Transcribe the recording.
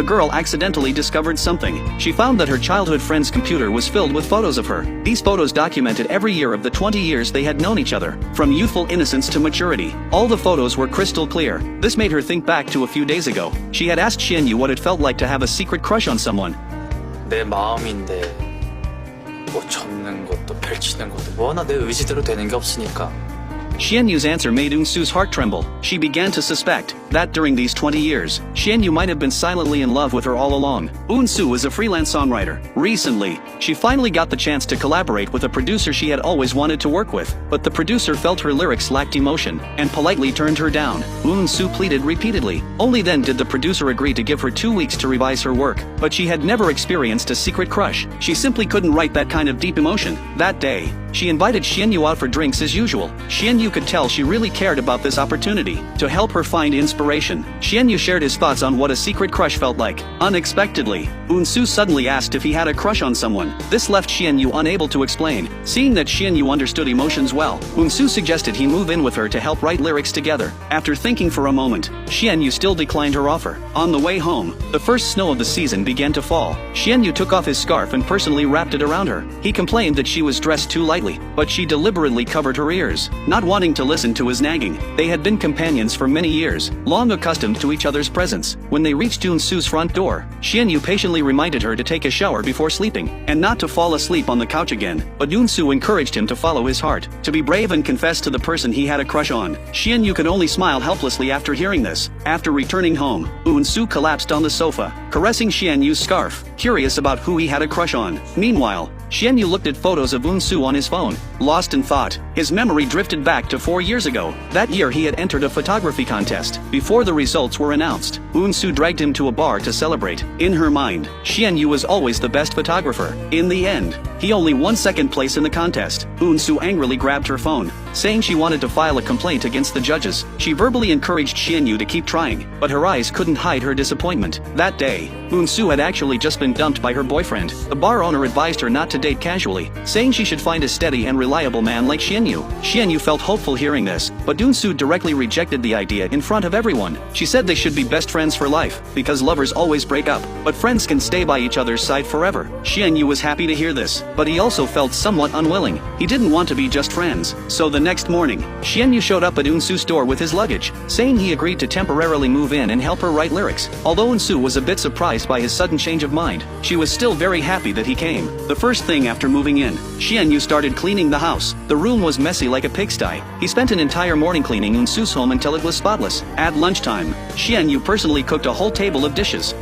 the girl accidentally discovered something. She found that her childhood friend's computer was filled with photos of her. These photos documented every year of the 20 years they had known each other, from youthful innocence to maturity. All the photos were crystal clear. This made her think back to a few days ago. She had asked Xianyu what it felt like to have a secret crush on someone. 내 마음인데 뭐 접는 것도 펼치는 것도 뭐나 내 의지대로 되는 게 없으니까. Xianyu's answer made Eunsu's heart tremble. She began to suspect that during these 20 years, Xianyu might have been silently in love with her all along. Eunsu was a freelance songwriter. Recently, she finally got the chance to collaborate with a producer she had always wanted to work with, but the producer felt her lyrics lacked emotion and politely turned her down. Eunsu pleaded repeatedly. Only then did the producer agree to give her 2 weeks to revise her work, but she had never experienced a secret crush. She simply couldn't write that kind of deep emotion. That day, she invited Xianyu out for drinks as usual. Xianyu could tell she really cared about this opportunity to help her find inspiration. Xianyu shared his thoughts on what a secret crush felt like. Unexpectedly, Eunsu suddenly asked if he had a crush on someone. This left Xianyu unable to explain. Seeing that Xianyu understood emotions well, Eunsu suggested he move in with her to help write lyrics together. After thinking for a moment, Xianyu still declined her offer. On the way home, the first snow of the season began to fall. Xianyu took off his scarf and personally wrapped it around her. He complained that she was dressed too lightly, but she deliberately covered her ears, not wanting to listen to his nagging. They had been companions for many years, long accustomed to each other's presence. When they reached Eunsu's front door, Xianyu patiently reminded her to take a shower before sleeping, and not to fall asleep on the couch again. But Eunsu encouraged him to follow his heart, to be brave and confess to the person he had a crush on. Xianyu could only smile helplessly after hearing this. After returning home, Eunsu collapsed on the sofa, caressing Xianyu's scarf, curious about who he had a crush on. Meanwhile, Xianyu looked at photos of Eunsu on his phone. Lost in thought, his memory drifted back to 4 years ago. That year he had entered a photography contest. Before the results were announced, Eunsu dragged him to a bar to celebrate. In her mind, Xianyu was always the best photographer. In the end, he only won second place in the contest. Eunsu angrily grabbed her phone, saying she wanted to file a complaint against the judges. She verbally encouraged Xianyu to keep trying, but her eyes couldn't hide her disappointment. That day, Eunsu had actually just been dumped by her boyfriend. The bar owner advised her not to date casually, saying she should find a steady and reliable man like Xianyu. Xianyu felt hopeful hearing this, but Eunsu directly rejected the idea in front of everyone. She said they should be best friends for life, because lovers always break up, but friends can stay by each other's side forever. Xianyu was happy to hear this, but he also felt somewhat unwilling. He didn't want to be just friends. So the next morning, Xianyu showed up at Eunsu's door with his luggage, saying he agreed to temporarily move in and help her write lyrics. Although Eunsu was a bit surprised by his sudden change of mind, she was still very happy that he came. The first thing after moving in, Xianyu started cleaning the house. The room was messy like a pigsty. He spent an entire morning cleaning Eunsu's home until it was spotless. At lunchtime, Xianyu personally cooked a whole table of dishes.